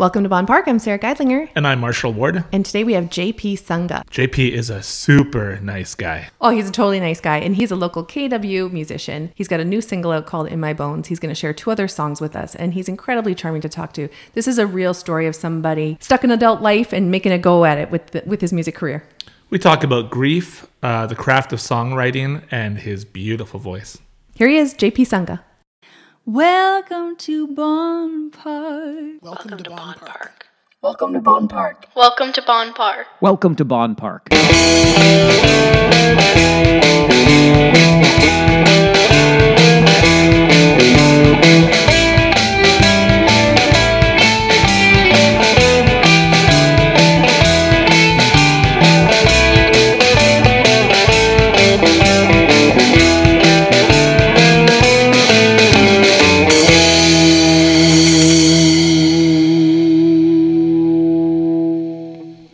Welcome to Bonn Park. I'm Sarah Geidlinger. And I'm Marshall Ward. And today we have JP Sunga. JP is a super nice guy. Oh, he's a totally nice guy. And he's a local KW musician. He's got a new single out called In My Bones. He's going to share 2 other songs with us. And he's incredibly charming to talk to. This is a real story of somebody stuck in adult life and making a go at it with his music career. We talk about grief, the craft of songwriting, and his beautiful voice. Here he is, JP Sunga. Welcome to Bonn Park. Welcome to Bonn Park. Welcome to Bonn Park. Welcome to Bonn Park. Welcome to Bonn Park.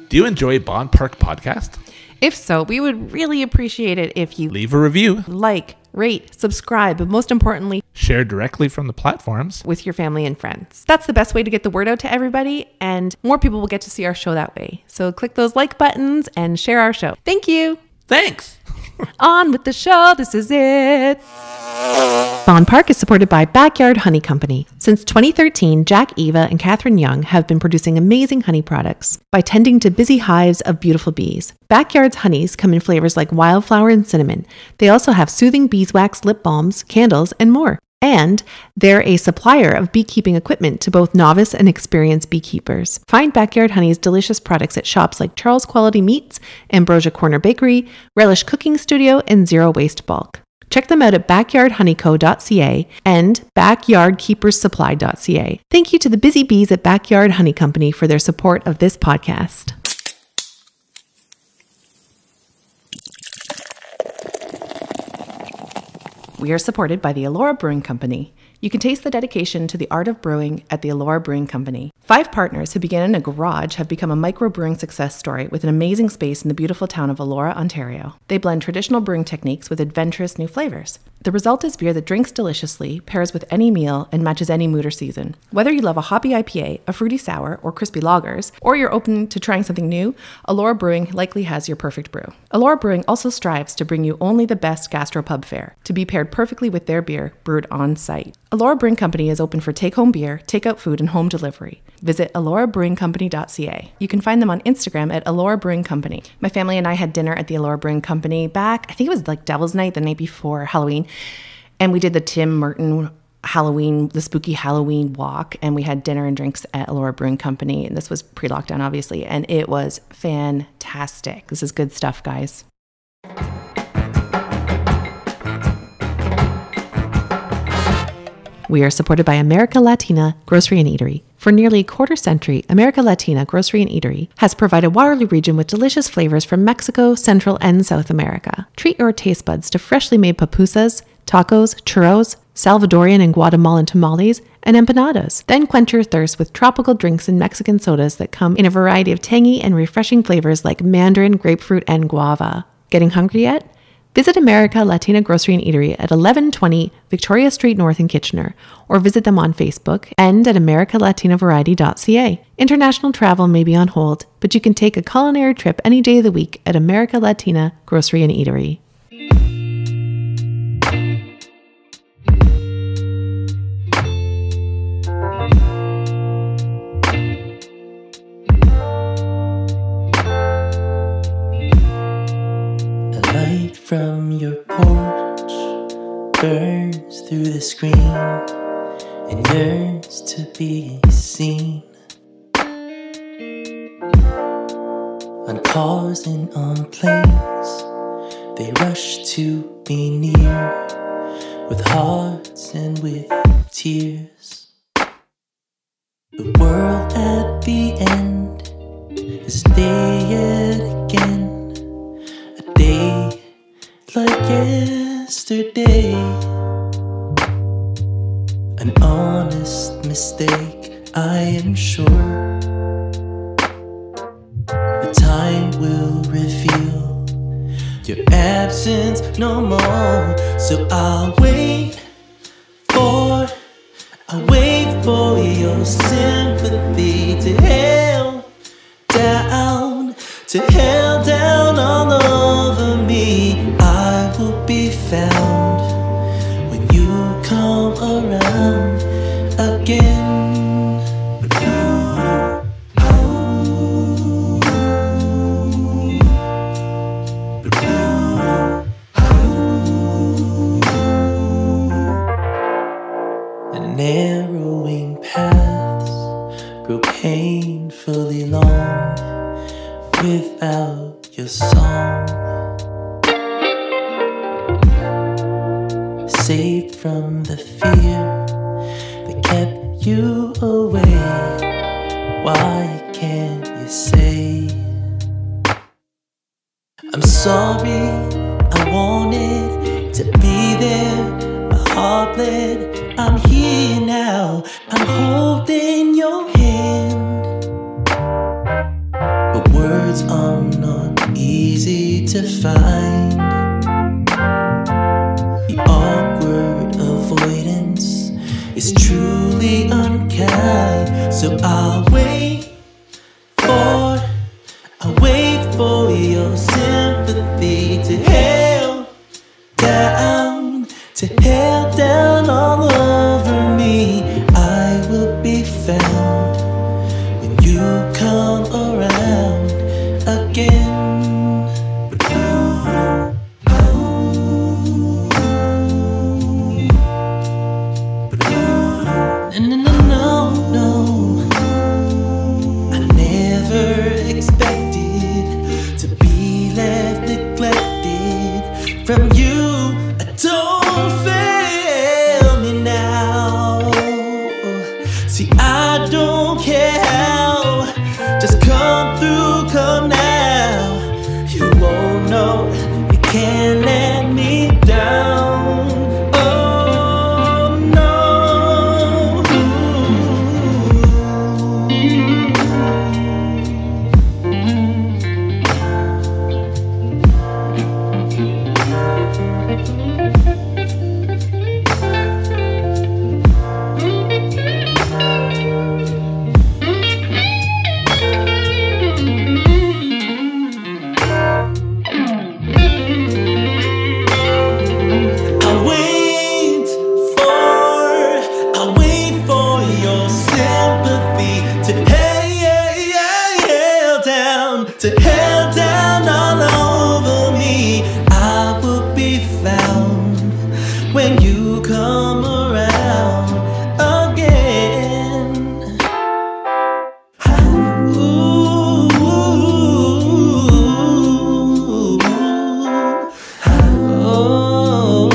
Do you enjoy Bonn Park Podcast? If so, we would really appreciate it if you Leave a review. like, rate, subscribe, but most importantly, Share directly from the platforms. with your family and friends. That's the best way to get the word out to everybody, and more people will get to see our show that way. So click those like buttons and share our show. Thank you. Thanks. On with the show. This is it. Bonn Park is supported by Backyard Honey Company. Since 2013, Jack, Eva, and Catherine Young have been producing amazing honey products by tending to busy hives of beautiful bees. Backyard's honeys come in flavors like wildflower and cinnamon. They also have soothing beeswax lip balms, candles, and more. And they're a supplier of beekeeping equipment to both novice and experienced beekeepers. Find Backyard Honey's delicious products at shops like Charles Quality Meats, Ambrosia Corner Bakery, Relish Cooking Studio, and Zero Waste Bulk. Check them out at backyardhoneyco.ca and backyardkeeperssupply.ca. Thank you to the busy bees at Backyard Honey Company for their support of this podcast. We are supported by the Elora Brewing Company. You can taste the dedication to the art of brewing at the Elora Brewing Company. 5 partners who began in a garage have become a microbrewing success story with an amazing space in the beautiful town of Elora, Ontario. They blend traditional brewing techniques with adventurous new flavors. The result is beer that drinks deliciously, pairs with any meal, and matches any mood or season. Whether you love a hoppy IPA, a fruity sour, or crispy lagers, or you're open to trying something new, Elora Brewing likely has your perfect brew. Elora Brewing also strives to bring you only the best gastropub fare, to be paired perfectly with their beer brewed on site. Elora Brewing Company is open for take-home beer, take-out food, and home delivery. Visit elorabrewingcompany.ca. You can find them on Instagram at Elora Brewing Company. My family and I had dinner at the Elora Brewing Company back, I think it was like Devil's Night, the night before Halloween. And we did the Tim Merton Halloween, the spooky Halloween walk, and we had dinner and drinks at Elora Brewing Company. And this was pre-lockdown, obviously, and it was fantastic. This is good stuff, guys. We are supported by America Latina Grocery and Eatery. For nearly a quarter century, America Latina Grocery and Eatery has provided Waterloo region with delicious flavors from Mexico, Central, and South America. Treat your taste buds to freshly made pupusas, tacos, churros, Salvadorian and Guatemalan tamales, and empanadas. Then quench your thirst with tropical drinks and Mexican sodas that come in a variety of tangy and refreshing flavors like mandarin, grapefruit, and guava. Getting hungry yet? Visit America Latina Grocery and Eatery at 1120 Victoria Street North in Kitchener, or visit them on Facebook and at americalatinaVariety.ca. International travel may be on hold, but you can take a culinary trip any day of the week at America Latina Grocery and Eatery. From your porch burns through the screen and yearns to be seen on cars and on planes. They rush to be near with hearts and with tears. The world at the end is a day yet again, a day like yesterday. An honest mistake, I am sure. The time will reveal your absence no more. So I'll wait for your sympathy to hell down all over me. I will be found when you come around again. Narrowing paths grow painfully long without your song. Saved from the fear that kept you away. Why can't you say I'm sorry? I wanted to be there. My heart bled. I'm here now, I'm holding your hand. But words are not easy to find. The awkward avoidance is truly unkind. So I'll wait for your sympathy to hell down, to hell down all over me. I will be found when you come around again. No, I never expected to be left neglected from you. I don't fail me now. See, I don't care how. Just come through, come now. You won't know, you can't let me down. Oh no. To hell down all over me. I will be found when you come around again. Ooh, oh,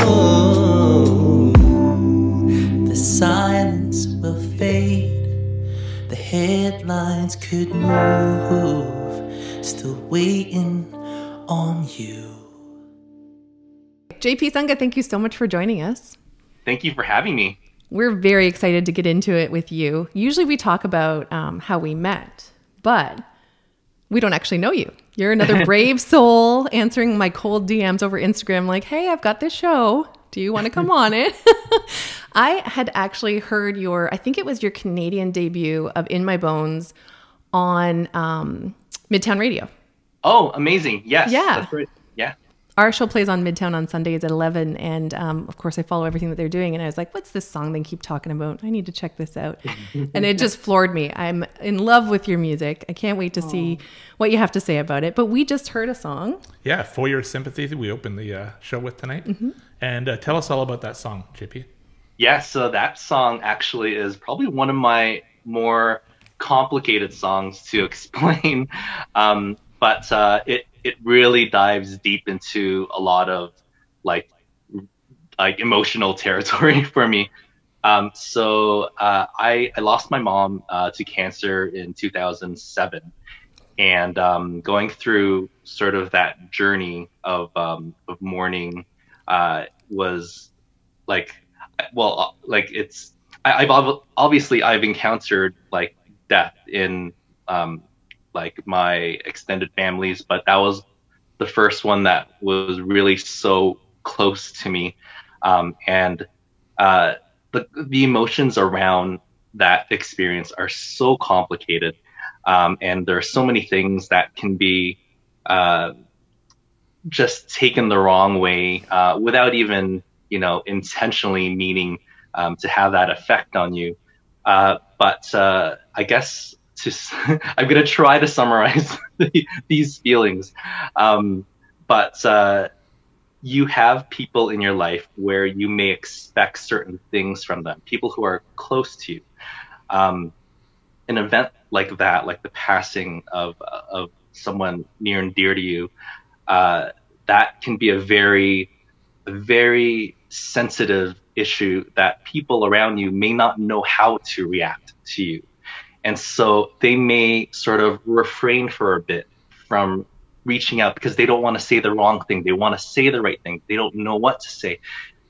the silence will fade. The headlines could move. Still waiting on you. JP Sunga, thank you so much for joining us. Thank you for having me. We're very excited to get into it with you. Usually we talk about how we met, but we don't actually know you. You're another brave soul answering my cold DMs over Instagram like, hey, I've got this show. Do you want to come on it? I had actually heard I think it was your Canadian debut of In My Bones on Midtown Radio. Oh, amazing. Yes. Yeah. That's right. Yeah. Our show plays on Midtown on Sundays at 11. And of course, I follow everything that they're doing. And I was like, what's this song they keep talking about? I need to check this out. And it just floored me. I'm in love with your music. I can't wait to see what you have to say about it. But we just heard a song. Yeah, For Your Sympathy, we opened the show with tonight. Mm-hmm. And tell us all about that song, JP. Yeah, so that song actually is probably one of my more complicated songs to explain. But it really dives deep into a lot of like emotional territory for me. So I lost my mom to cancer in 2007, and going through sort of that journey of mourning was like, well, like I've encountered like death in like my extended families, but that was the first one that was really so close to me. And the emotions around that experience are so complicated. And there are so many things that can be just taken the wrong way without even, intentionally meaning to have that effect on you. But I guess I'm going to try to summarize these feelings. But you have people in your life where you may expect certain things from them, people who are close to you. An event like that, like the passing of someone near and dear to you, that can be a very, very sensitive issue that people around you may not know how to react to you. And so they may sort of refrain for a bit from reaching out because they don't want to say the wrong thing. They want to say the right thing. They don't know what to say.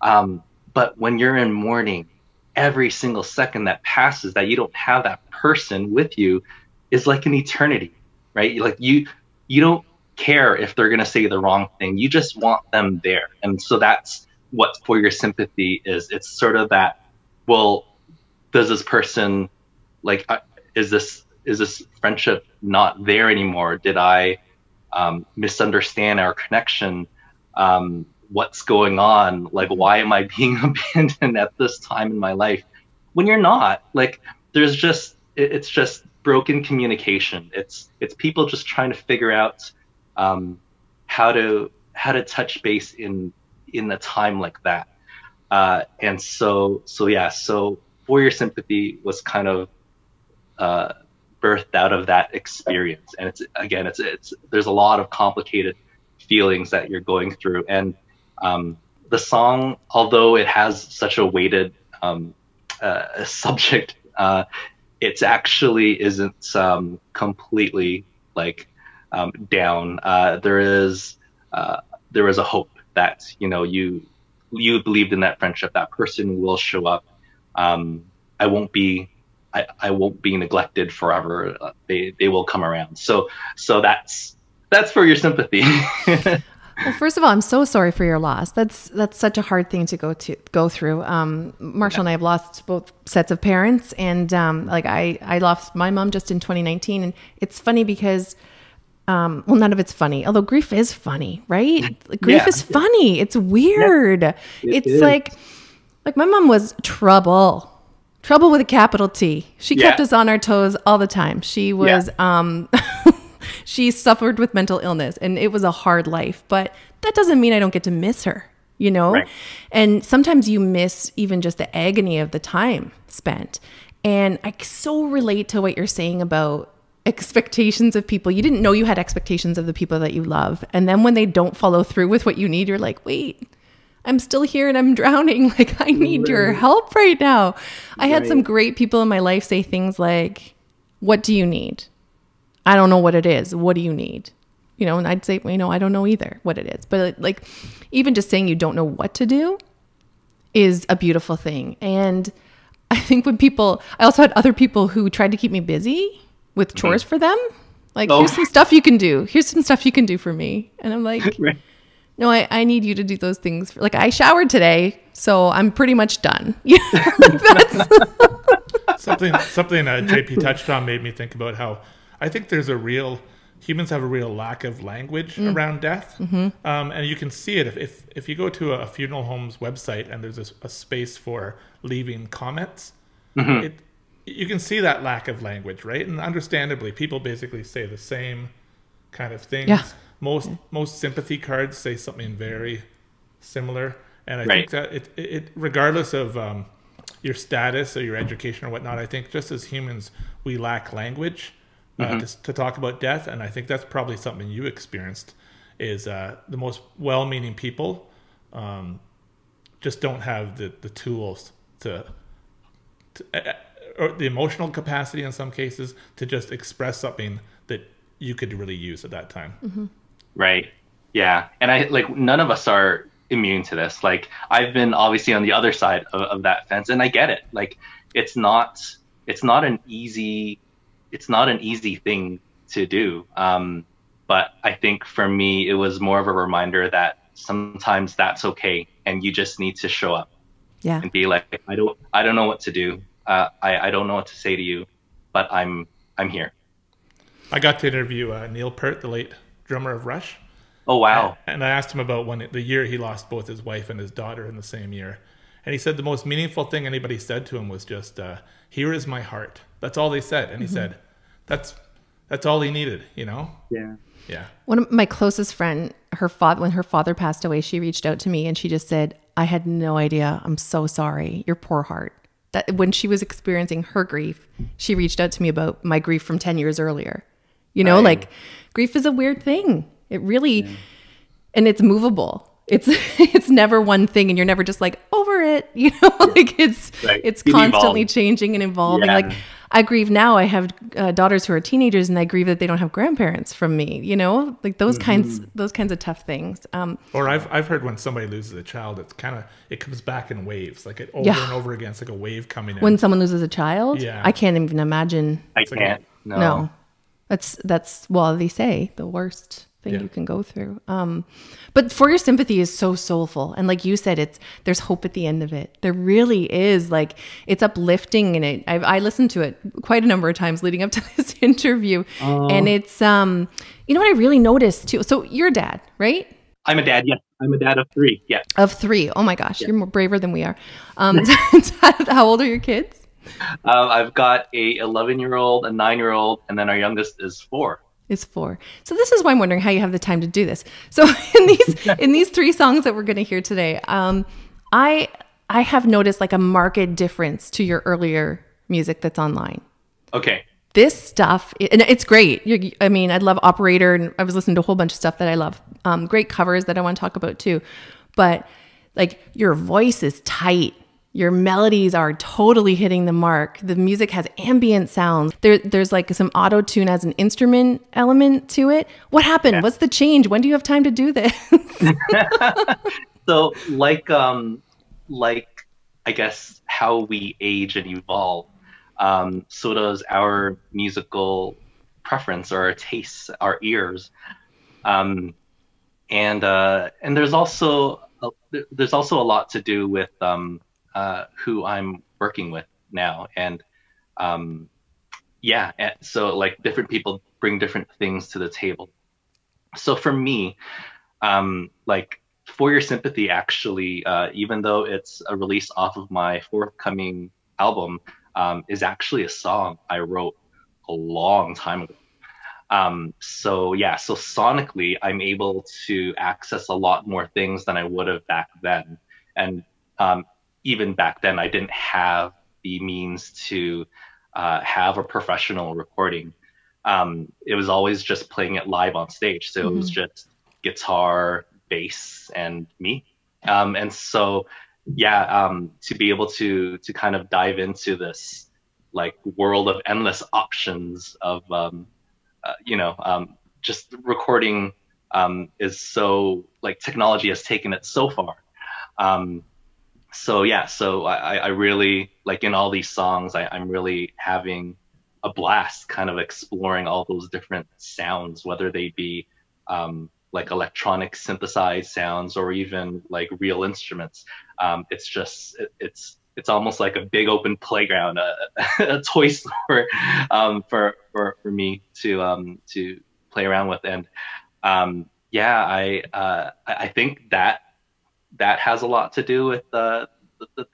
But when you're in mourning, every single second that passes that you don't have that person with you is like an eternity, right? Like you don't care if they're going to say the wrong thing. You just want them there. And so that's what For Your Sympathy is. It's sort of that, well, does this person, like, is this friendship not there anymore? Did I misunderstand our connection? What's going on? Like, why am I being abandoned at this time in my life? When you're not, like, it's just broken communication. It's people just trying to figure out how to touch base in a time like that. And so For Your Sympathy was kind of birthed out of that experience. And it's there's a lot of complicated feelings that you're going through. And the song, although it has such a weighted subject, it actually isn't completely like down. There is a hope that you believed in that friendship. That person will show up. I won't be neglected forever. They will come around. So that's For Your Sympathy. Well, first of all, I'm so sorry for your loss. That's such a hard thing to go through. Marshall and I have lost both sets of parents, and I lost my mom just in 2019. And it's funny because, none of it's funny. Although grief is funny, right? Grief is funny. It's weird. Yeah, it's like my mom was trouble with a capital T. She kept us on our toes all the time. She was. She suffered with mental illness, and it was a hard life, but that doesn't mean I don't get to miss her, Right. And sometimes you miss even just the agony of the time spent. And I so relate to what you're saying about expectations of people. You didn't know you had expectations of the people that you love. And then when they don't follow through with what you need, you're like, wait, I'm still here and I'm drowning. Like, I need your help right now. I had some great people in my life say things like, what do you need? I don't know what it is. What do you need? And I'd say, I don't know either what it is. But like, even just saying you don't know what to do is a beautiful thing. And I think I also had other people who tried to keep me busy with chores for them. Like, here's some stuff you can do. Here's some stuff you can do for me. And I'm like, no, I need you to do those things. Like, I showered today, so I'm pretty much done. Something JP touched on made me think about how I think humans have a real lack of language around death. And you can see it if you go to a funeral home's website and there's a space for leaving comments, you can see that lack of language, right? And understandably, people basically say the same kind of things. Yeah. Most sympathy cards say something very similar. And I think that it regardless of your status or your education or whatnot, I think just as humans, we lack language to talk about death. And I think that's probably something you experienced is the most well-meaning people just don't have the tools to or the emotional capacity in some cases to just express something that you could really use at that time. Right. Yeah. And none of us are immune to this. Like, I've been obviously on the other side of that fence, and I get it. Like, it's not an easy thing to do. But I think for me, it was more of a reminder that sometimes that's okay. And you just need to show up and be like, I don't know what to do. I don't know what to say to you, but I'm here. I got to interview Neil Peart, the late drummer of Rush. Oh, wow. And I asked him about the year he lost both his wife and his daughter in the same year. And he said the most meaningful thing anybody said to him was just, "Here is my heart." That's all they said. And he said, that's all he needed, you know? Yeah. Yeah. One of my closest friend, when her father passed away, she reached out to me and she just said, "I had no idea. I'm so sorry. Your poor heart." That when she was experiencing her grief, she reached out to me about my grief from 10 years earlier. You know, like grief is a weird thing. It really, and it's movable. It's never one thing, and you're never just like over it. You know, like it's constantly changing and evolving. Yeah. Like I grieve now. I have daughters who are teenagers, and I grieve that they don't have grandparents from me. You know, like those kinds of tough things. Or I've heard when somebody loses a child, it comes back in waves, like it over and over again. It's like a wave coming in. When someone loses a child, Yeah. I can't even imagine. I can't. No. That's well, they say the worst thing you can go through. But For Your Sympathy is so soulful. And like you said, there's hope at the end of it. There really is. Like it's uplifting, and I listened to it quite a number of times leading up to this interview. And it's, you know what I really noticed too? So you're a dad, right? I'm a dad. Yes. I'm a dad of 3. Yeah. Of 3. Oh my gosh. You're more braver than we are. How old are your kids? I've got a 11-year-old, a 9-year-old, and then our youngest is 4. Is 4. So this is why I'm wondering how you have the time to do this. So in these 3 songs that we're going to hear today, I have noticed like a marked difference to your earlier music that's online. Okay. This stuff, and it's great. I mean, I love Operator, and I was listening to a whole bunch of stuff that I love. Great covers that I want to talk about too. But like your voice is tight. Your melodies are totally hitting the mark. The music has ambient sounds. There's like some auto tune as an instrument element to it. What happened? Yeah. What's the change? When do you have time to do this? So like I guess how we age and evolve, so does our musical preference or our tastes, our ears, and there's also a lot to do with who I'm working with now. And so like different people bring different things to the table. So for me, like For Your Sympathy, actually, even though it's a release off of my forthcoming album, is actually a song I wrote a long time ago. So sonically, I'm able to access a lot more things than I would have back then. And even back then, I didn't have the means to have a professional recording. It was always just playing it live on stage. So it was just guitar, bass, and me. And so, to be able to kind of dive into this like world of endless options of, just recording is so like technology has taken it so far. So I really like in all these songs, I'm really having a blast kind of exploring all those different sounds, whether they be like electronic synthesized sounds or even like real instruments. It's almost like a big open playground, a toy store for me to play around with. And I think that has a lot to do with the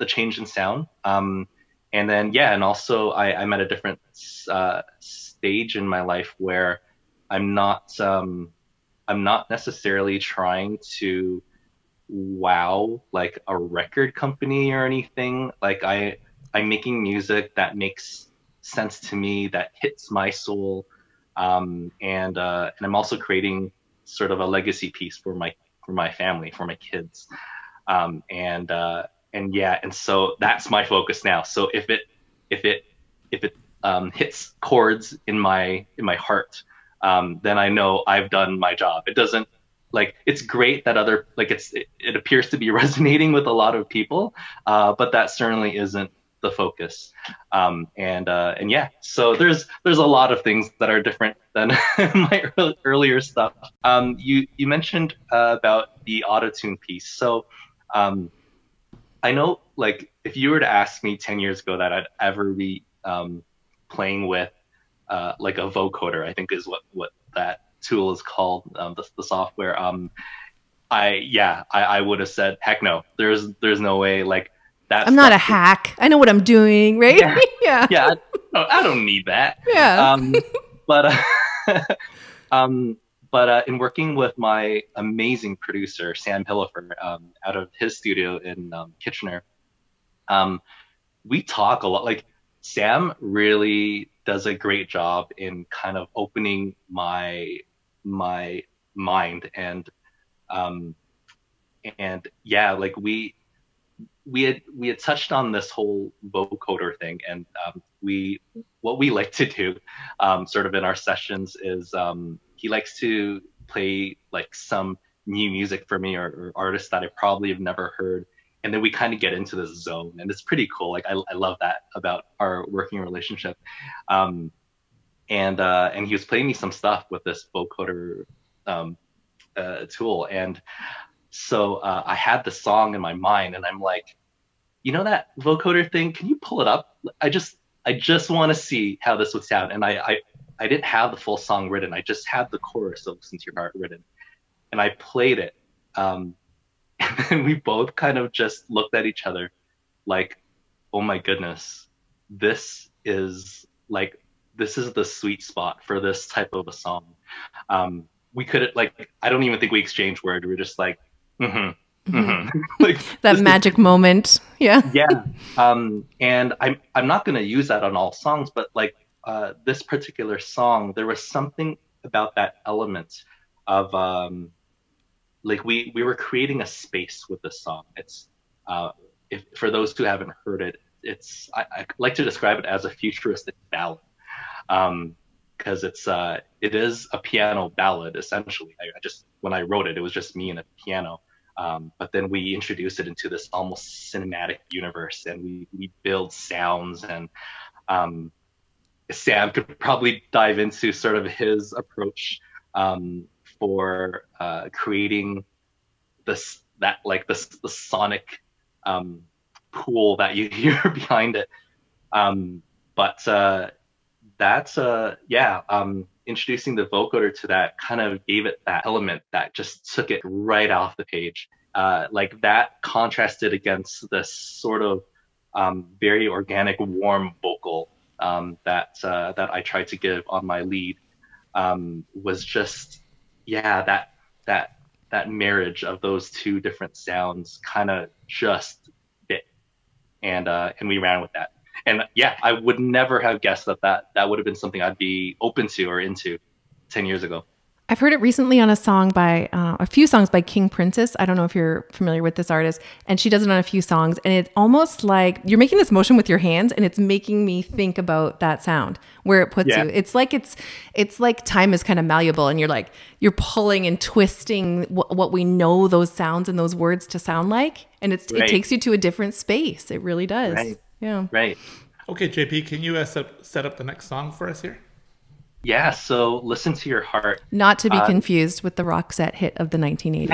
change in sound. And then, and also I'm at a different stage in my life where I'm not necessarily trying to wow like a record company or anything. Like I'm making music that makes sense to me, that hits my soul. And I'm also creating sort of a legacy piece for my family, for my kids. And so that's my focus now. So if it hits chords in my heart, then I know I've done my job. It doesn't like, it's great that it appears to be resonating with a lot of people, but that certainly isn't the focus. So there's a lot of things that are different than my earlier stuff. You mentioned about the autotune piece. So I know, like, if you were to ask me 10 years ago that I'd ever be playing with like a vocoder, I think is what that tool is called, the software. I would have said, heck no, there's no way. Like that. I'm not a hack. I know what I'm doing, right? Yeah. Yeah. Yeah. I don't need that. Yeah. But in working with my amazing producer, Sam Hillefer, out of his studio in Kitchener, we talk a lot. Like Sam really does a great job in kind of opening my mind, and yeah, like we had touched on this whole vocoder thing, and what we like to do sort of in our sessions is he likes to play like some new music for me, or artists that I probably have never heard, and then we kind of get into this zone, and it's pretty cool. Like I love that about our working relationship. And he was playing me some stuff with this vocoder tool, and so I had the song in my mind, and I'm like, you know that vocoder thing? Can you pull it up? I just want to see how this would sound. And I didn't have the full song written. I just had the chorus of "Listen to Your Heart" written, and I played it. And then we both kind of just looked at each other, like, oh my goodness, this is the sweet spot for this type of a song. We could, like, I don't even think we exchanged words. We were just like, like that magic moment. Yeah. Yeah. And I'm not going to use that on all songs, but like this particular song, there was something about that element of like we were creating a space with this song. It's if for those who haven't heard it, it's I like to describe it as a futuristic ballad. Because it is a piano ballad essentially. I just, when I wrote it was just me and a piano. But then we introduce it into this almost cinematic universe, and we build sounds, and Sam could probably dive into sort of his approach for creating the sonic pool that you hear behind it. Introducing the vocoder to that kind of gave it that element that just took it right off the page. Like that contrasted against this sort of very organic, warm vocal that I tried to give on my lead. Was just, yeah, that marriage of those two different sounds kind of just fit, and we ran with that. And yeah, I would never have guessed that would have been something I'd be open to or into 10 years ago. I've heard it recently on a song by, a few songs by King Princess. I don't know if you're familiar with this artist, and she does it on a few songs. And it's almost like you're making this motion with your hands, and it's making me think about that sound, where it puts you. It's like time is kind of malleable, and you're pulling and twisting what we know those sounds and those words to sound like. And it takes you to a different space. It really does. Right. Yeah. Right. Okay, JP, can you set up the next song for us here? Yeah, so Listen to Your Heart. Not to be confused with the Roxette hit of the 1980s.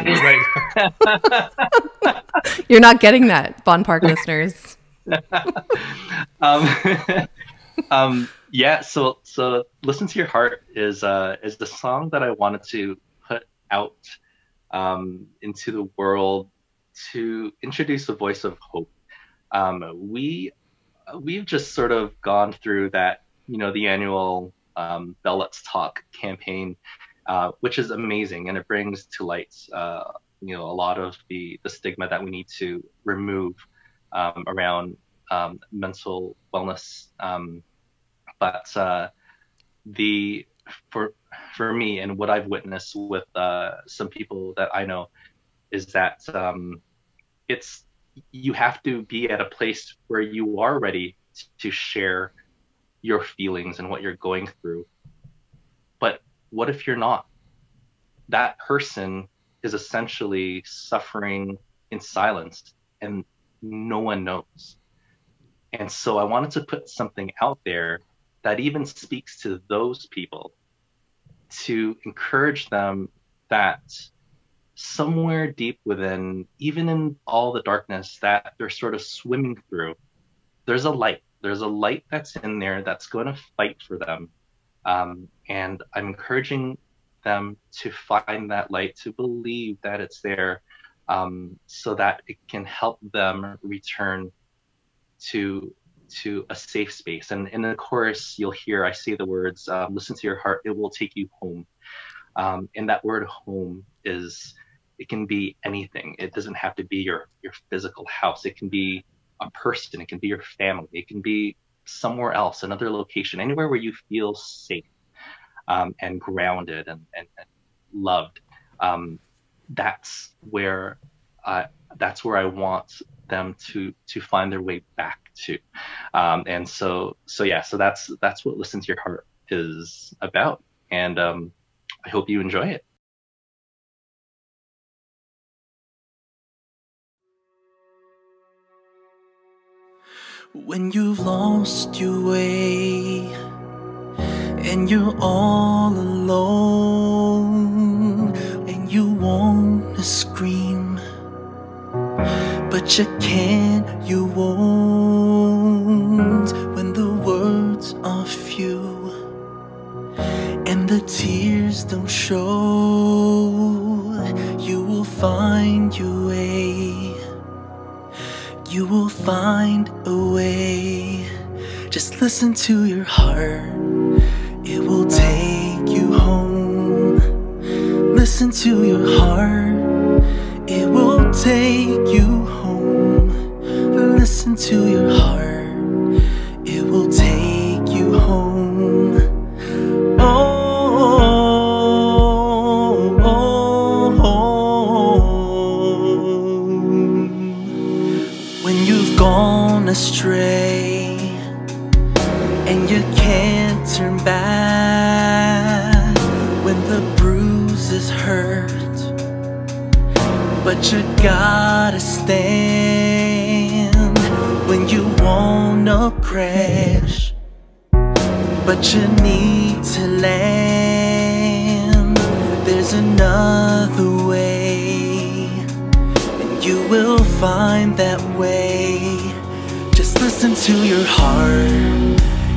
Right. You're not getting that, Bonn Park listeners. Yeah, so Listen to Your Heart is the song that I wanted to put out into the world to introduce a voice of hope. We've just sort of gone through that, the annual Bell Let's Talk campaign, which is amazing, and it brings to light a lot of the stigma that we need to remove around mental wellness. But for me, and what I've witnessed with some people that I know, is that you have to be at a place where you are ready to share your feelings and what you're going through. But what if you're not? That person is essentially suffering in silence, and no one knows. And so I wanted to put something out there that even speaks to those people, to encourage them that somewhere deep within, even in all the darkness that they're sort of swimming through, there's a light. There's a light that's in there that's going to fight for them. And I'm encouraging them to find that light, to believe that it's there, so that it can help them return to a safe space. And in the chorus, you'll hear I say the words, listen to your heart, it will take you home. And that word home it can be anything. It doesn't have to be your physical house. It can be a person. It can be your family. It can be somewhere else, another location, anywhere where you feel safe, and grounded and loved. That's where I want them to find their way back to. And so that's what Listen to Your Heart is about. And I hope you enjoy it. When you've lost your way and you're all alone and you wanna scream, but you can't, you won't. When the words are few and the tears don't show, you will find your way. You will find a way. Just listen to your heart, it will take you home. Listen to your heart, it will take you home. Listen to your heart, it will take you home. Gone astray and you can't turn back, when the bruises hurt, but you gotta stand. When you wanna crash, but you need to land, there's another way, and you will find that way. Just listen to your heart,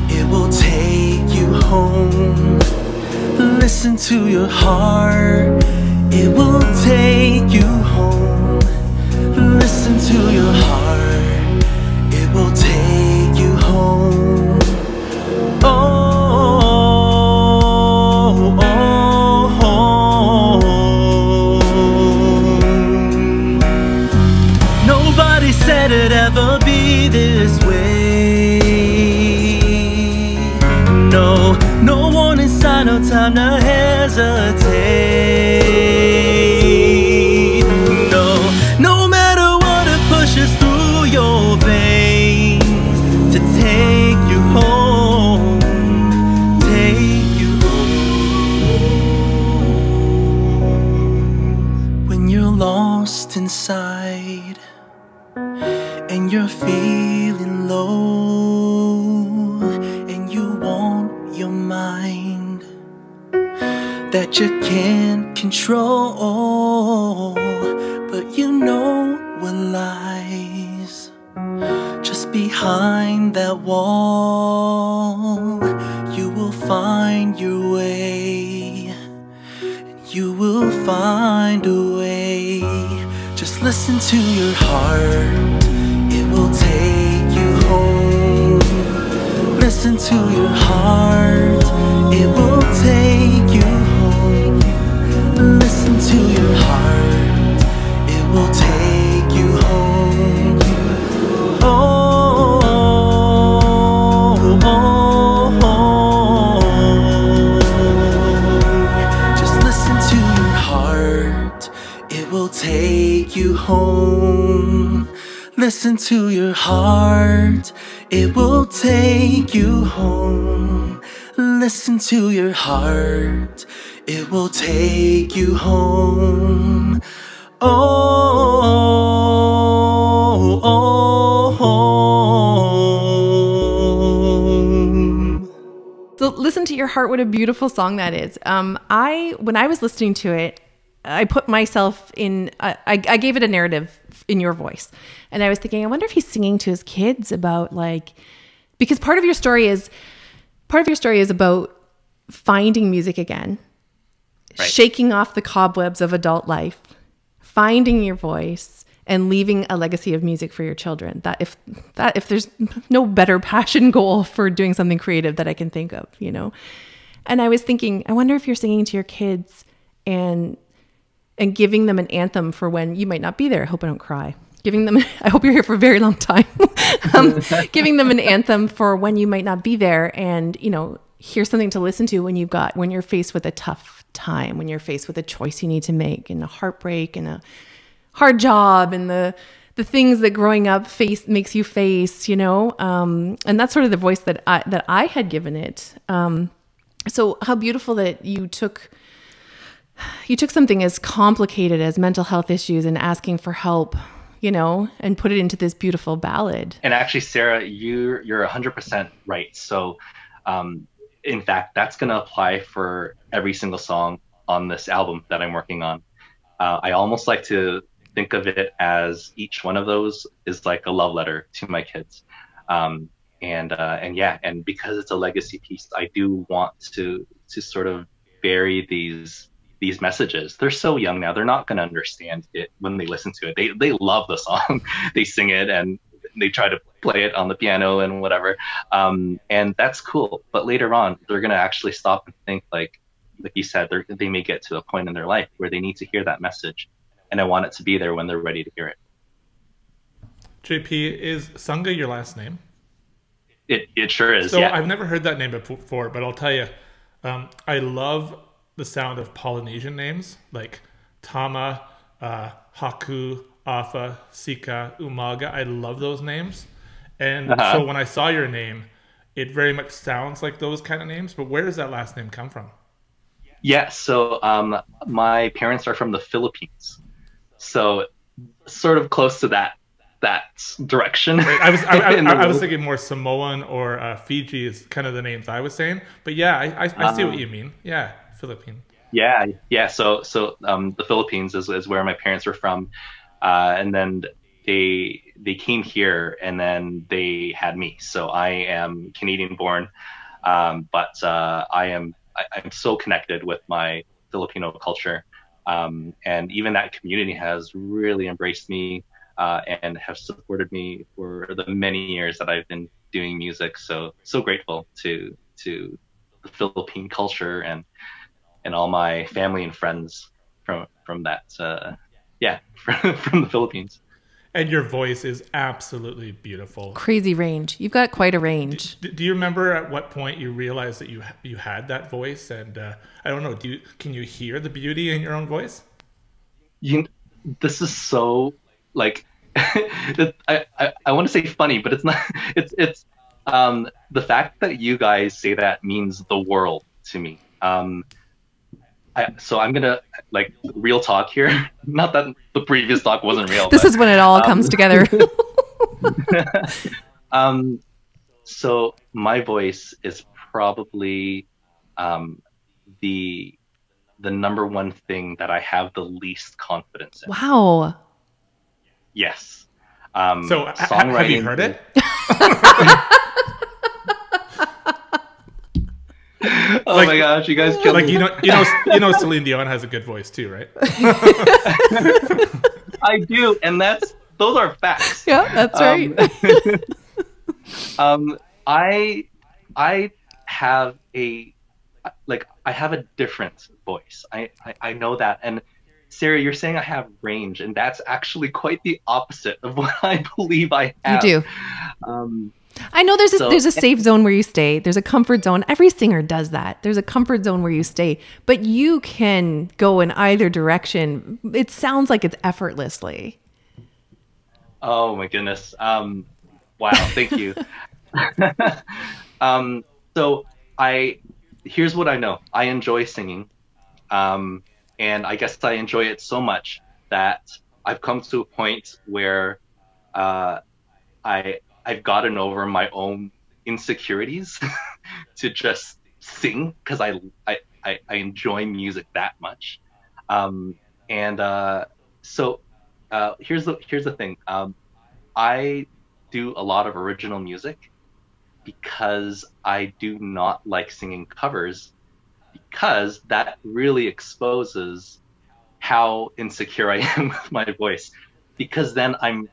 it will take you home. Listen to your heart, it will take you home. Listen to your heart, it will take you home. Nobody said it'd ever be this way. No one inside, no time to hesitate. No matter what, it pushes through your veins to take you home, take you home. When you're lost inside and you're feeling low and you want your mind that you can't control, but you know what lies just behind that wall, you will find your way, you will find a way. Just listen to your heart, it will take you home. Listen to your heart, it will take you home. Listen to your heart, it will take you home. Just listen to your heart, it will take you home. Listen to your heart, it will take you home. Listen to your heart, it will take you home. So Listen to Your Heart, what a beautiful song that is. When I was listening to it, I put myself in, I gave it a narrative in your voice. And I was thinking, I wonder if he's singing to his kids about, like, because part of your story is about finding music again, Right. shaking off the cobwebs of adult life, finding your voice, and leaving a legacy of music for your children. That if there's no better passion goal for doing something creative that I can think of, you know. And I was thinking, I wonder if you're singing to your kids and giving them an anthem for when you might not be there. I hope I don't cry. Giving them, I hope you're here for a very long time. Giving them an anthem for when you might not be there, and, you know, here's something to listen to when you're faced with a tough time, when you're faced with a choice you need to make, and a heartbreak, and a hard job, and the things that growing up makes you face, you know. And that's sort of the voice that I had given it. So how beautiful that you took something as complicated as mental health issues and asking for help, you know, and put it into this beautiful ballad. And actually, Sarah, you're 100% right. So, in fact, that's going to apply for every single song on this album that I'm working on. I almost like to think of it as each one of those is like a love letter to my kids. And because it's a legacy piece, I do want to sort of bury these messages. They're so young now; they're not going to understand it when they listen to it. They love the song, they sing it, and they try to play it on the piano and whatever. And that's cool. But later on, they're going to actually stop and think, like you said, they may get to a point in their life where they need to hear that message, and I want it to be there when they're ready to hear it. JP, is Sunga your last name? It sure is. So yeah. I've never heard that name before, but I'll tell you, I love the sound of Polynesian names like Tama, Haku, Afa, Sika, Umaga. I love those names. And so when I saw your name, it very much sounds like those kind of names. But where does that last name come from? Yeah, so my parents are from the Philippines. So sort of close to that direction. Right. I was thinking more Samoan or Fiji is kind of the names I was saying. But yeah, I see what you mean. Yeah. Philippines. Yeah. So the Philippines is where my parents were from, and then they came here, and then they had me. So I am Canadian born, but I'm so connected with my Filipino culture, and even that community has really embraced me and have supported me for the many years that I've been doing music. So grateful to the Philippine culture and all my family and friends from that, from the Philippines. And your voice is absolutely beautiful. Crazy range. You've got quite a range. Do you remember at what point you realized that you had that voice? And I don't know. Can you hear the beauty in your own voice? This is so like I want to say funny, but it's not. It's the fact that you guys say that means the world to me. So I'm gonna like real talk here. Not that the previous talk wasn't real. This is when it all comes together. So my voice is probably the number one thing that I have the least confidence in. Wow. Yes. So have you heard it? Oh my gosh, you guys killed like me. you know Celine Dion has a good voice too, right? I do, and those are facts. Yeah, that's right. I have a different voice. I know that. And Sarah, you're saying I have range, and that's actually quite the opposite of what I believe I have. You do. I know there's a safe zone where you stay. There's a comfort zone. Every singer does that. There's a comfort zone where you stay, but you can go in either direction. It sounds like it's effortlessly. Oh my goodness. Wow. Thank you. So here's what I know. I enjoy singing. And I guess I enjoy it so much that I've come to a point where I've gotten over my own insecurities to just sing because I enjoy music that much. So here's the thing. I do a lot of original music because I do not like singing covers because that really exposes how insecure I am with my voice, because then I'm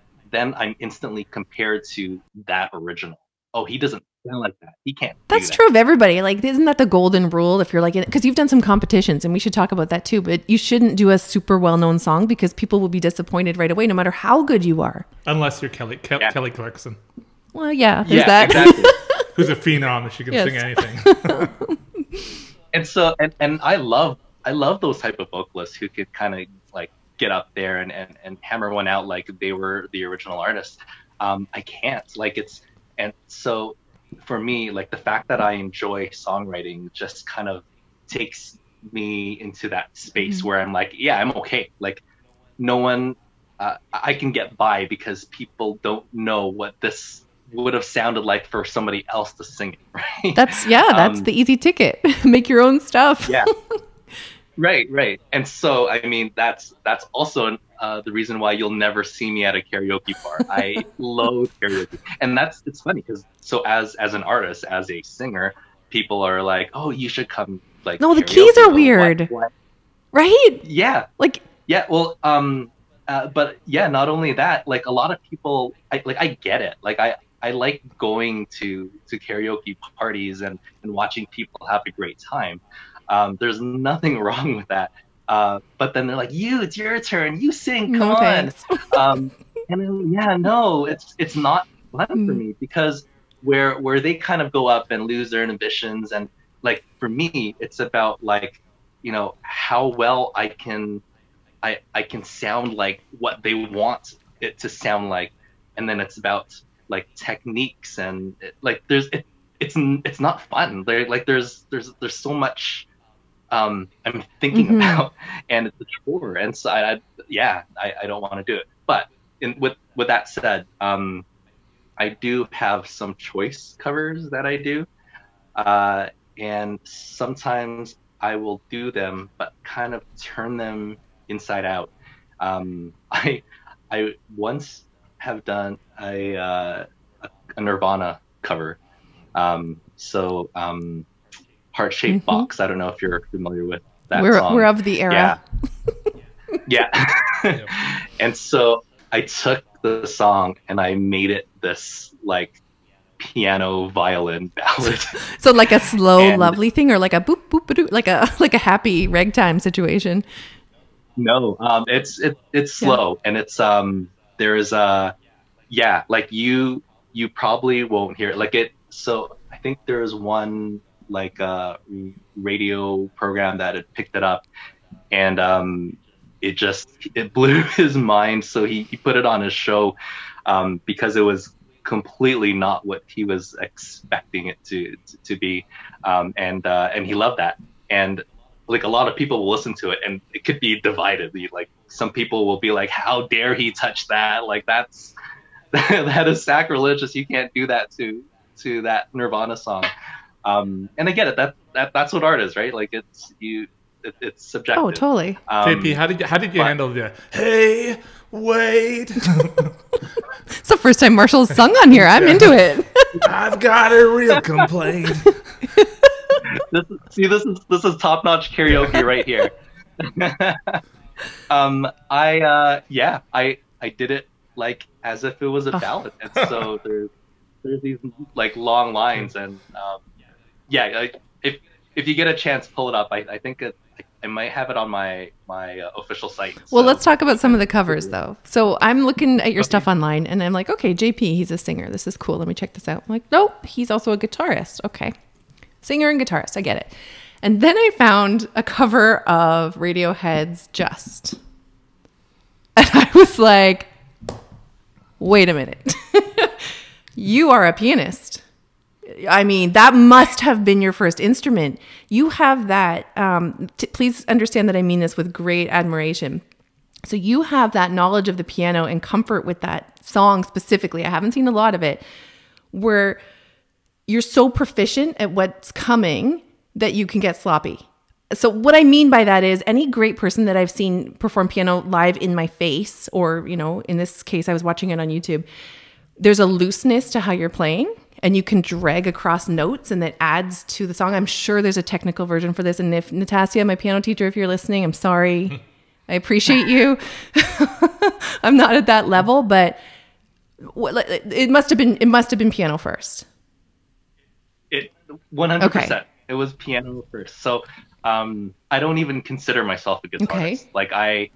instantly compared to that original. Oh, he doesn't sound like that. He can't. That's true of everybody. Like, isn't that the golden rule? If you're like, because you've done some competitions, and we should talk about that too. But you shouldn't do a super well-known song because people will be disappointed right away, no matter how good you are. Unless you're Kelly Clarkson. Well, yeah, there's that. Exactly. Who's a phenom? She can sing anything. And so, and I love those type of vocalists who could kind of like get up there and hammer one out like they were the original artist. I can't, like, and so for me, like, the fact that I enjoy songwriting just kind of takes me into that space where I'm like, yeah, I'm okay. Like, no one, I can get by because people don't know what this would have sounded like for somebody else to sing it, right? That's the easy ticket. Make your own stuff. Yeah. Right. And so, I mean, that's also the reason why you'll never see me at a karaoke bar. I loathe karaoke. And it's funny because so as an artist, as a singer, people are like, oh, you should come, like, no, the karaoke. keys are weird. What? Right? Yeah. Like, yeah, well, but yeah, not only that, like, a lot of people, I get it. Like, I like going to karaoke parties and watching people have a great time. There's nothing wrong with that. But then they're like, it's your turn. You sing, come on. And then, yeah, no, it's not fun for me because where they kind of go up and lose their inhibitions. And like, for me, it's about, like, you know, how well I can sound like what they want it to sound like. And then it's about, like, techniques and it's not fun. There's so much I'm thinking about, and it's a chore, and so I don't want to do it. But with that said, I do have some choice covers that I do, and sometimes I will do them, but kind of turn them inside out. I once have done a Nirvana cover. Heart-Shaped Box. I don't know if you're familiar with that song. We're of the era. Yeah. And so I took the song and I made it this, like, piano violin ballad. So like a slow, lovely thing, or like a boop boop ba-doo, like a happy ragtime situation. No, it's slow, and it's there is like you probably won't hear it, like it. So I think there is one, like, radio program that had picked it up, and it blew his mind. So he put it on his show because it was completely not what he was expecting it to be, and he loved that. And, like, a lot of people will listen to it and it could be divided. Like, some people will be like, how dare he touch that? Like, that is sacrilegious. You can't do that to that Nirvana song. And I get it. That's what art is, right? Like, it's subjective. Oh, totally. JP, how did you handle the hey, wait? It's the first time Marshall's sung on here. I'm into it. I've got a real complaint. This is top-notch karaoke right here. I did it, like, as if it was a ballad, and so there's these, like, long lines, and if you get a chance, pull it up. I think I might have it on my official site. Well, let's talk about some of the covers, though. So I'm looking at your stuff online, and I'm like, okay, JP, he's a singer. This is cool. Let me check this out. I'm like, nope, he's also a guitarist. Okay, singer and guitarist. I get it. And then I found a cover of Radiohead's Just. And I was like, wait a minute. You are a pianist. I mean, that must have been your first instrument. You have that. Please understand that I mean this with great admiration. So you have that knowledge of the piano and comfort with that song specifically. I haven't seen a lot of it where you're so proficient at what's coming that you can get sloppy. So what I mean by that is any great person that I've seen perform piano live in my face, or, you know, in this case, I was watching it on YouTube, there's a looseness to how you're playing. and you can drag across notes and it adds to the song. I'm sure there's a technical version for this. And if Natasha, my piano teacher, if you're listening, I'm sorry. I appreciate you. I'm not at that level, but it must have been piano first. It 100%. Okay. It was piano first. So I don't even consider myself a guitarist. Okay. Like I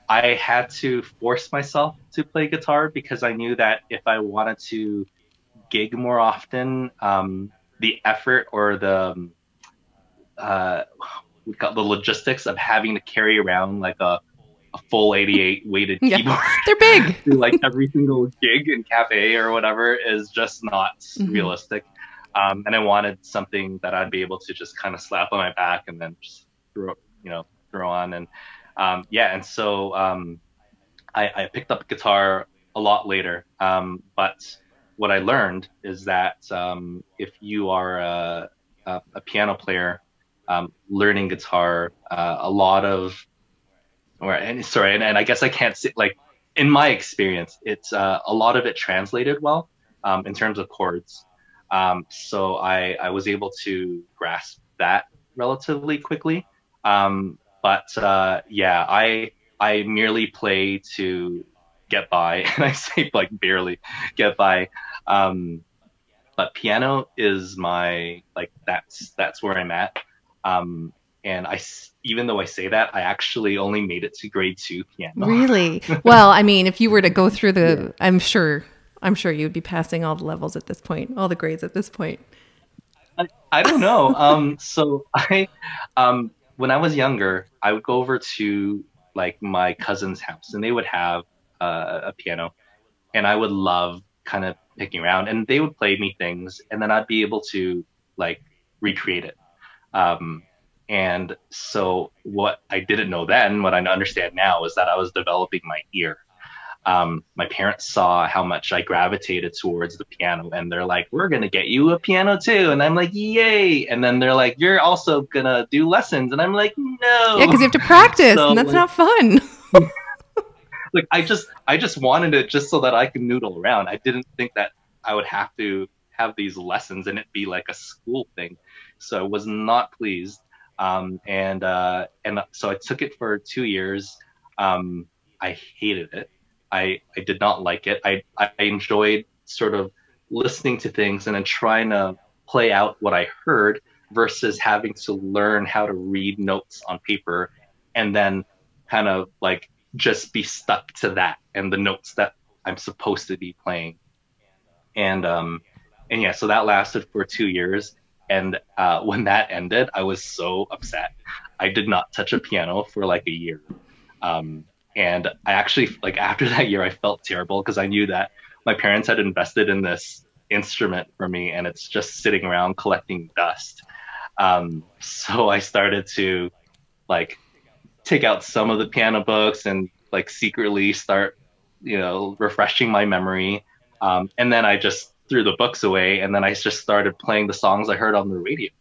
had to force myself to play guitar because I knew that if I wanted to gig more often, the effort or the logistics of having to carry around like a full 88 weighted keyboard. They're big. to like every single gig and cafe or whatever is just not realistic. And I wanted something that I'd be able to just kind of slap on my back and then just throw on. And and so I picked up guitar a lot later. But what I learned is that if you are a piano player, learning guitar, a lot of, and I guess I can't say, like, in my experience, it's a lot of it translated well in terms of chords. So I was able to grasp that relatively quickly. I merely play to get by, and I say like barely get by. But piano is my, like, that's where I'm at. And even though I say that, I actually only made it to grade 2 piano. Really? Well, I mean, if you were to go through the, I'm sure you'd be passing all the levels at this point, all the grades at this point. I don't know. So when I was younger, I would go over to like my cousin's house, and they would have a piano, and I would love kind of picking around, and they would play me things, and then I'd be able to like recreate it. And so what I didn't know then, what I understand now, is that I was developing my ear. My parents saw how much I gravitated towards the piano, and they're like, we're going to get you a piano too. And I'm like, yay. And then they're like, you're also going to do lessons. And I'm like, no. Yeah, because you have to practice, and that's not fun. Like, I just wanted it just so that I could noodle around. I didn't think that I would have to have these lessons and it be like a school thing. So I was not pleased. And so I took it for 2 years. I hated it. I did not like it. I enjoyed sort of listening to things and then trying to play out what I heard versus having to learn how to read notes on paper and then kind of like just be stuck to that and the notes that I'm supposed to be playing. And yeah, so that lasted for 2 years. And when that ended, I was so upset. I did not touch a piano for like a year. And I actually, like, after that year, I felt terrible because I knew that my parents had invested in this instrument for me, and it's just sitting around collecting dust. So I started to like take out some of the piano books and like secretly start, refreshing my memory. And then I just threw the books away, and then I just started playing the songs I heard on the radio.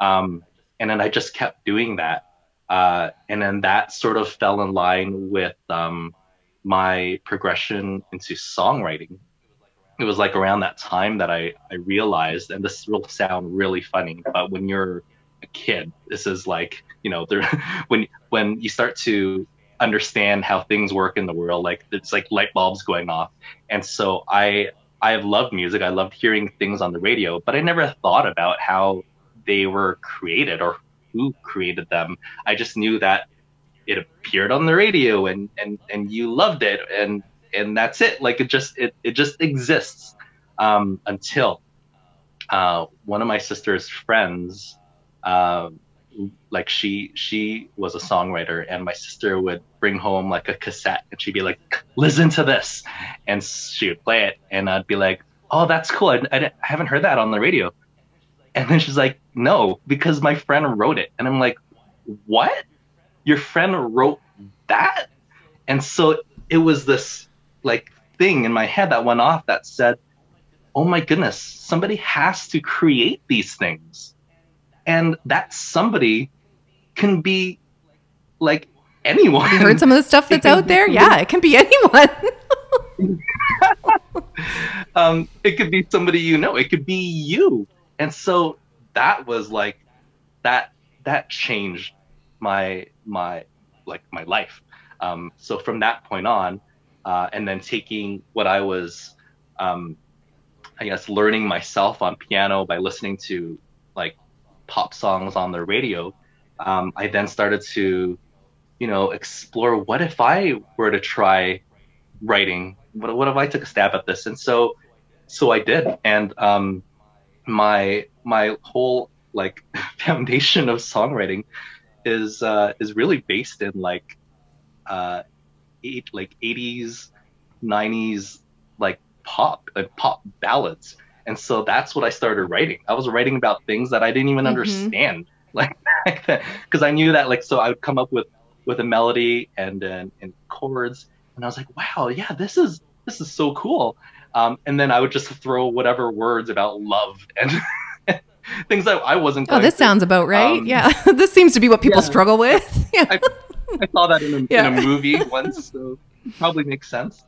And then I just kept doing that. And then that sort of fell in line with my progression into songwriting. It was like around that time that I realized, and this will sound really funny, but when you're a kid, this is like, when you start to understand how things work in the world, like it's like light bulbs going off. And so I loved music. I loved hearing things on the radio, but I never thought about how they were created or who created them. I just knew that it appeared on the radio and you loved it, and that's it. Like it just exists until one of my sister's friends, like she was a songwriter, and my sister would bring home like a cassette, and she'd be like, listen to this, and she would play it, and I'd be like, oh, that's cool. I haven't heard that on the radio. And then she's like, no, because my friend wrote it. And I'm like, what? Your friend wrote that? And so it was this like thing in my head that went off that said, oh my goodness, somebody has to create these things. And that somebody can be like anyone. You heard some of the stuff that's out there? Yeah, it can be anyone. It could be somebody you know. It could be you. And so that was like that changed my life. So from that point on, and then taking what I was, I guess, learning myself on piano by listening to like pop songs on the radio, I then started to, explore, what if I were to try writing? What if I took a stab at this? And so I did. And my whole like foundation of songwriting is really based in like 80s, 90s like pop ballads. And so that's what I started writing. I was writing about things that I didn't even understand, like back then, because I knew that, like, so I would come up with a melody and chords, and I was like, wow, yeah, this is so cool. And then I would just throw whatever words about love and things that I wasn't going this to. Sounds about right. Yeah. This seems to be what people struggle with. Yeah. I saw that in a movie once, so it probably makes sense.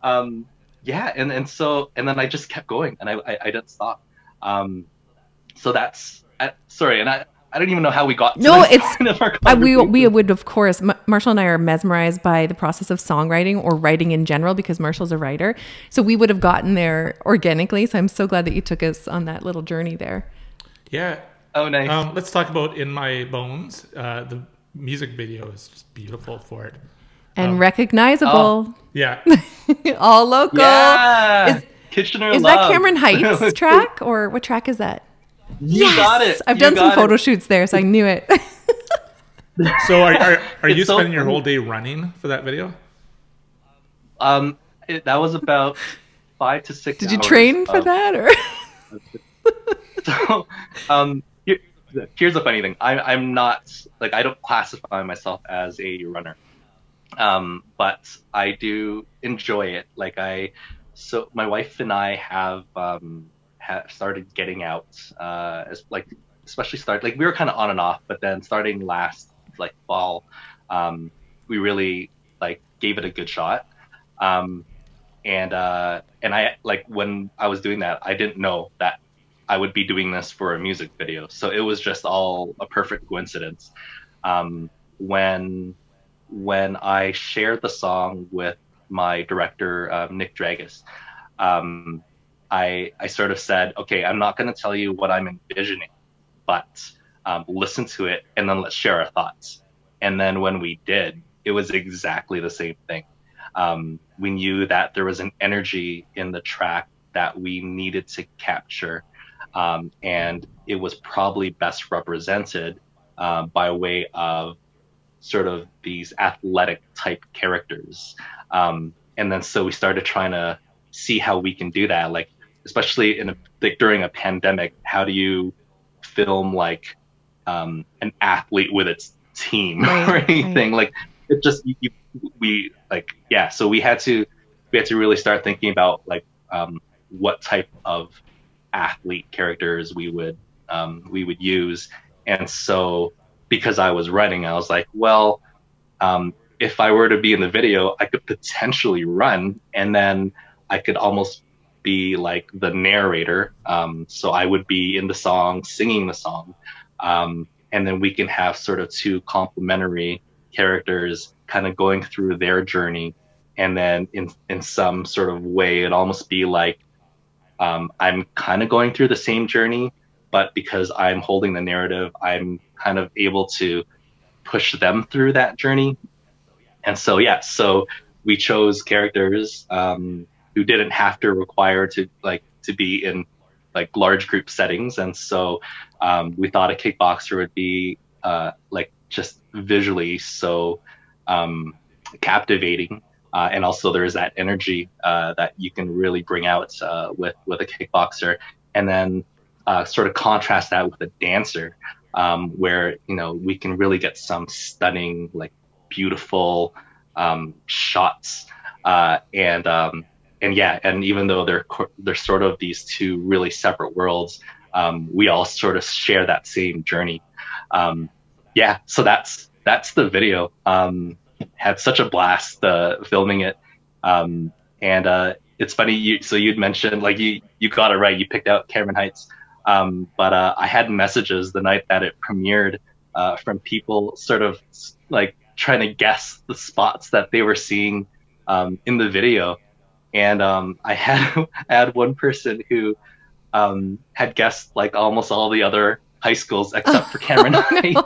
And then I just kept going, and I didn't stop. So that's sorry, and I don't even know how we got to this point of our conversation. We would, of course, Marshall and I are mesmerized by the process of songwriting or writing in general, because Marshall's a writer. So we would have gotten there organically. So I'm so glad that you took us on that little journey there. Yeah. Oh, nice. Let's talk about In My Bones. The music video is just beautiful for it. And recognizable. Yeah. All local. Yeah. Kitchener Is Love. that Cameron Heights track, or what track is that? You got it. I've done some photo shoots there, so I knew it. So are you spending your whole day running for that video? That was about 5 to 6 hours. Did you train for that, or? So, here's the funny thing. I'm not, like, I don't classify myself as a runner. But I do enjoy it. So my wife and I have started getting out, especially we were kind of on and off, but then starting last fall, we really gave it a good shot. And I, when I was doing that, I didn't know that I would be doing this for a music video. So it was just all a perfect coincidence. When I shared the song with my director, Nick Dragus, I sort of said, okay, I'm not going to tell you what I'm envisioning, but listen to it and then let's share our thoughts. And then when we did, it was exactly the same thing. We knew that there was an energy in the track that we needed to capture, and it was probably best represented by way of sort of these athletic type characters. And then so we started trying to see how we can do that, especially during a pandemic. How do you film an athlete with its team or anything? Right. It just so we had to really start thinking about what type of athlete characters we would use. And so because I was running, I was like, well, if I were to be in the video, I could potentially run, and then I could almost be like the narrator. So I would be in the song, singing the song. And then we can have sort of two complementary characters kind of going through their journey. And then in some sort of way, it'd almost be like I'm kind of going through the same journey, but because I'm holding the narrative, I'm kind of able to push them through that journey. And so, so we chose characters who didn't have to require to be in large group settings. And so we thought a kickboxer would be just visually so captivating. And also there's that energy that you can really bring out with a kickboxer. And then sort of contrast that with a dancer, where we can really get some stunning, beautiful shots, and even though they're sort of these two really separate worlds, we all sort of share that same journey. So that's the video. Had such a blast filming it, and it's funny. You'd mentioned, like, you got it right. You picked out Cameron Heights. But I had messages the night that it premiered from people sort of like trying to guess the spots that they were seeing in the video. And I had one person who had guessed like almost all the other high schools except for Cameron Heights.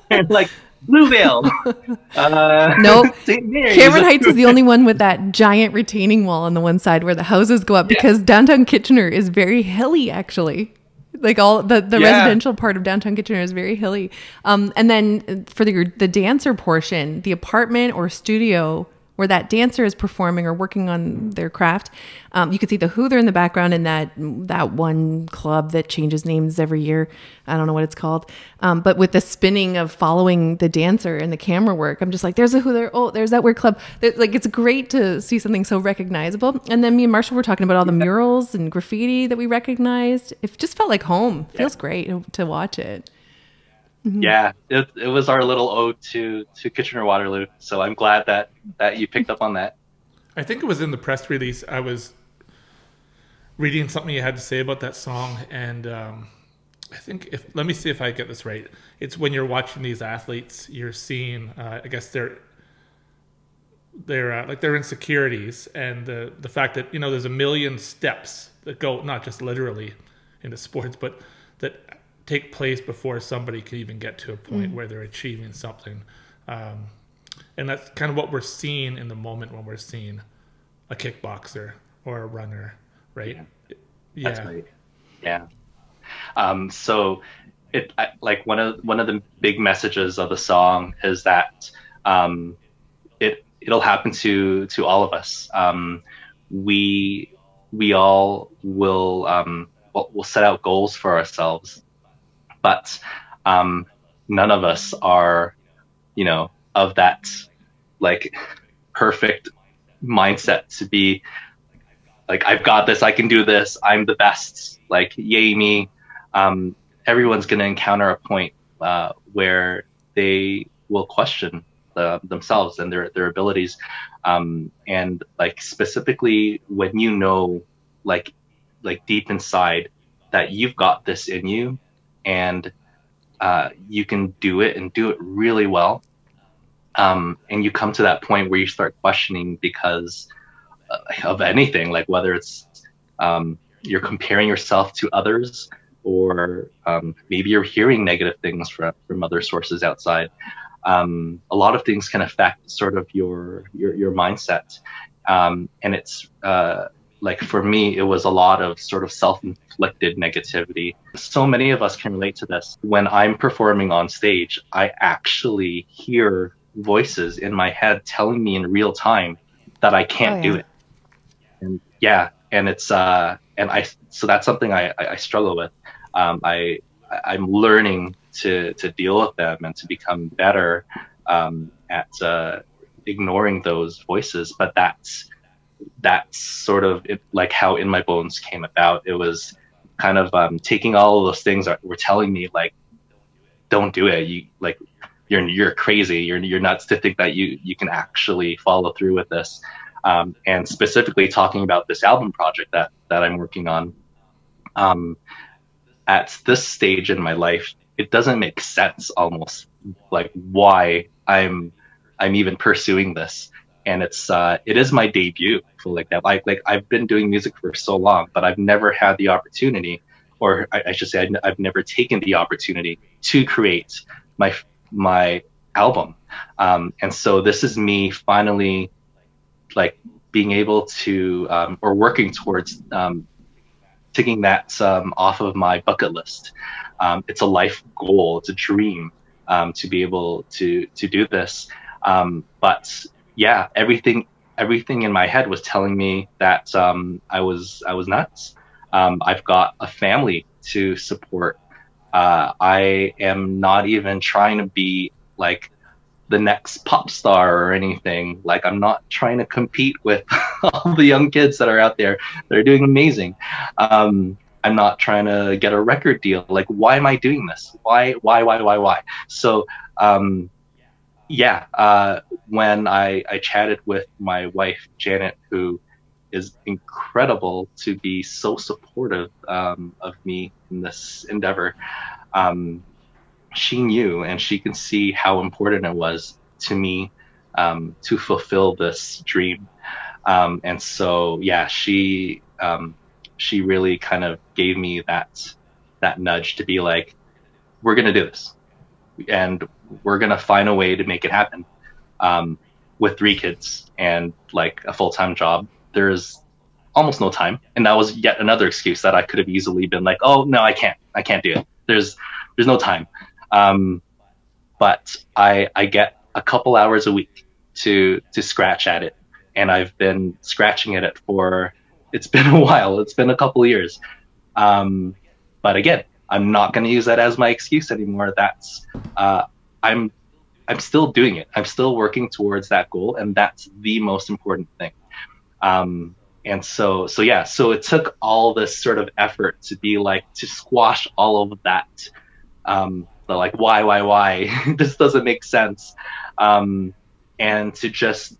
And like Bluevale. Nope. Cameron Heights is the only one with that giant retaining wall on the one side where the houses go up, because downtown Kitchener is very hilly, actually. Like all the residential part of downtown Kitchener is very hilly. And then for the dancer portion, the apartment or studio where that dancer is performing or working on their craft, you can see the Who there in the background, and that one club that changes names every year. I don't know what it's called. But with the spinning of following the dancer and the camera work, I'm just like, there's a Who there. Oh, there's that weird club. Like, it's great to see something so recognizable. And then me and Marshall were talking about all the murals and graffiti that we recognized. It just felt like home. Feels great to watch it. Mm-hmm. Yeah, it was our little ode to Kitchener Waterloo. So I'm glad that you picked up on that. I think it was in the press release. I was reading something you had to say about that song, and I think let me see if I get this right. It's when you're watching these athletes, you're seeing, I guess their like their insecurities, and the fact that, you know, there's a million steps that go not just literally into sports, but that take place before somebody can even get to a point where they're achieving something. And that's kind of what we're seeing in the moment when we're seeing a kickboxer or a runner, right? Yeah. That's right. Yeah. So like one of the big messages of the song is that it'll happen to all of us. We all will set out goals for ourselves, but none of us are, you know, of that like perfect mindset to be like, I've got this, I can do this, I'm the best, like, yay me. Everyone's going to encounter a point where they will question themselves and their abilities. And like specifically when you know, like deep inside that you've got this in you, and you can do it and do it really well. And you come to that point where you start questioning because of anything, like whether it's you're comparing yourself to others, or maybe you're hearing negative things from other sources outside. A lot of things can affect sort of your mindset. And it's like for me, it was a lot of sort of self-inflicted negativity. So many of us can relate to this. When I'm performing on stage, I actually hear voices in my head telling me in real time that I can't do it. And and it's so that's something I struggle with. I'm learning to deal with them and to become better at ignoring those voices. But that's sort of like how In My Bones came about. It was kind of taking all of those things that were telling me, like, don't do it. You're crazy. You're nuts to think that you can actually follow through with this. And specifically talking about this album project that I'm working on. At this stage in my life, it doesn't make sense almost, like, why I'm even pursuing this. And it is my debut. So like that, like I've been doing music for so long, but I've never had the opportunity, or I should say I've never taken the opportunity to create my album. And so this is me finally, like, being able to or working towards taking that off of my bucket list. It's a life goal, it's a dream to be able to do this. But yeah, everything in my head was telling me that I was nuts. I've got a family to support. I am not even trying to be like the next pop star or anything. Like, I'm not trying to compete with all the young kids that are out there. They're doing amazing. I'm not trying to get a record deal. Like, why am I doing this? Why? So, when I chatted with my wife, Janet, who is incredible to be so supportive of me in this endeavor. She knew, and she can see how important it was to me to fulfill this dream. And so, yeah, she really kind of gave me that nudge to be like, we're going to do this, and we're going to find a way to make it happen. With 3 kids and like a full-time job, there's almost no time. And that was yet another excuse that I could have easily been like, oh no, I can't do it. There's no time. But I get a couple hours a week to scratch at it. And I've been scratching at it it's been a while. It's been a couple of years. But again, I'm not going to use that as my excuse anymore. I'm still doing it. I'm still working towards that goal, and that's the most important thing. And so it took all this sort of effort to be like, to squash all of that, the like, why, this doesn't make sense. And to just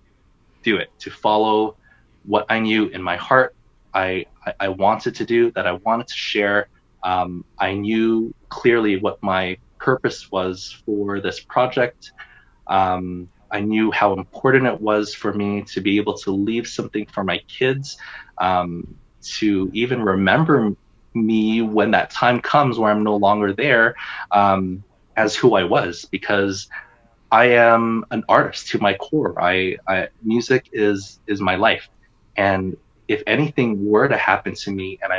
do it, to follow what I knew in my heart, I wanted to do, that I wanted to share. I knew clearly what my purpose was for this project. I knew how important it was for me to be able to leave something for my kids, to even remember me when that time comes where I'm no longer there, as who I was, because I am an artist to my core. Music is my life. And if anything were to happen to me and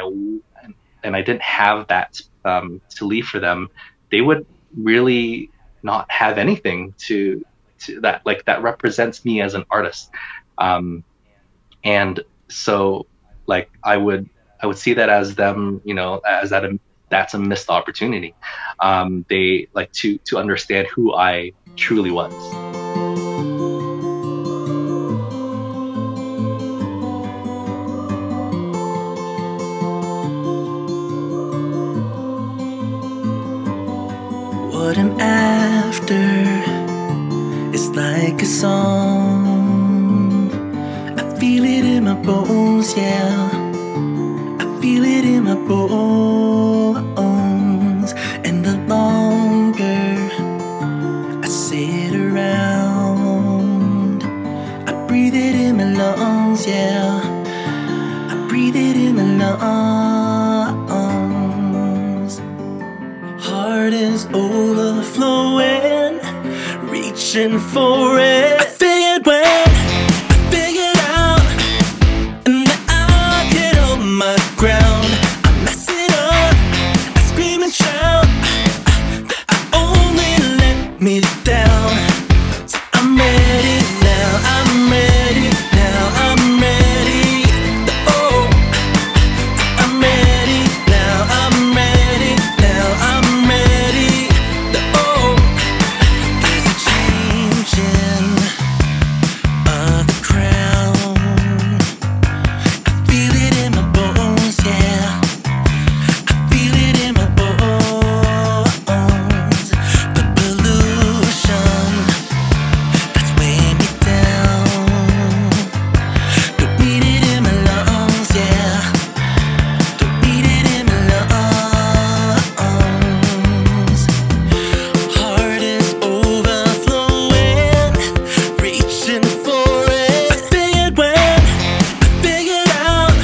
I didn't have that to leave for them, they would really not have anything to that, like, that represents me as an artist. And so, like, I would see that as them, as that's a missed opportunity. They like to understand who I truly was. What I'm after is like a song. I feel it in my bones, yeah. I feel it in my bones. And the longer I sit around, I breathe it in my lungs, yeah. I breathe it in my lungs. Heart is overflowing, reaching for it. I figured when I figured out, and that I get on my ground, I mess it up, I scream and shout, I only let me down. So I'm ready now, I'm ready now, I'm ready. Oh, I'm ready now, I'm ready now, I'm ready. Oh, there's a changing of the crown. I feel it in my bones, yeah. I feel it in my bones. The pollution that's weighing me down. Don't need it in my lungs, yeah. Don't need it in my lungs. Heart is overflowing, reaching for it. I figured when I figured out,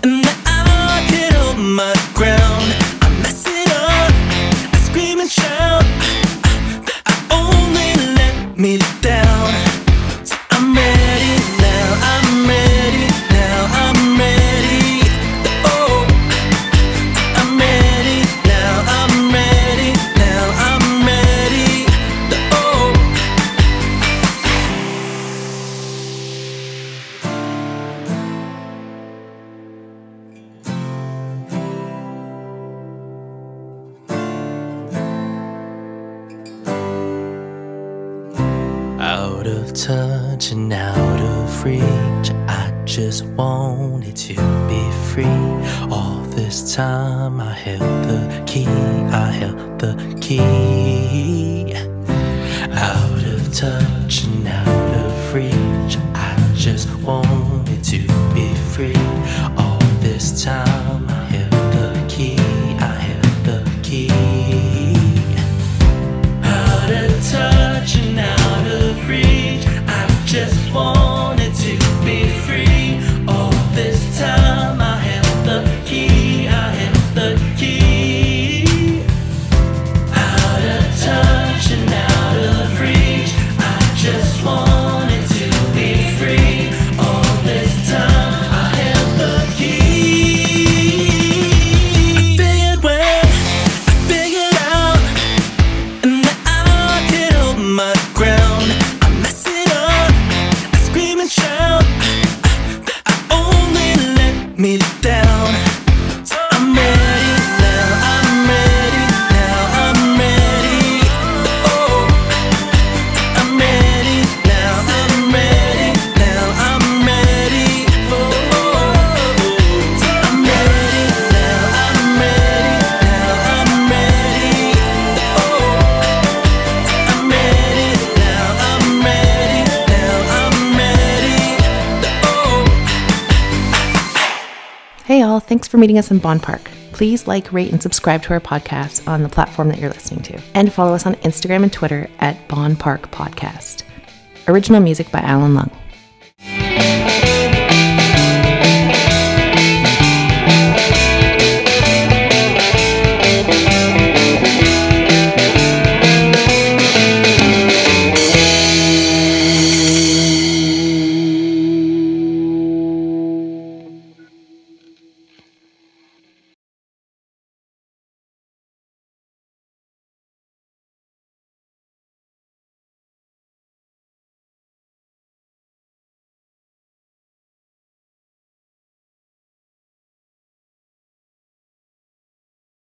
and that I get on my ground, I mess it up, I scream and shout, I only let me down. So I'm ready now, I'm ready now, I'm ready. Oh, I'm ready now, I'm ready now, I'm ready. Oh. Out of touch and out of reach, I just wanted to be free. All this time I held the key, I held the key. Out of touch and out of reach, I just wanted to be free. All this time I held the key, I held the key. Out of touch and out of reach, I just wanted to be free. All this time I held the key, I held the key. Out of touch and out of reach, I just wanted to be free. All this time I held the key. I figured out, and now I can hold my ground. I mess it up, I scream and shout, I only let me down. So I'm ready now, I'm ready now, I'm ready. Oh, I'm ready now, I'm ready now, I'm ready. Oh, so I'm ready now, I'm ready now, I'm ready. Oh, I'm ready now, I'm ready now, I'm ready. Oh. Hey all, thanks for meeting us in Bonn Park. Please like, rate, and subscribe to our podcast on the platform that you're listening to. And follow us on Instagram and Twitter at Bonn Park Podcast. Original music by Alan Lung.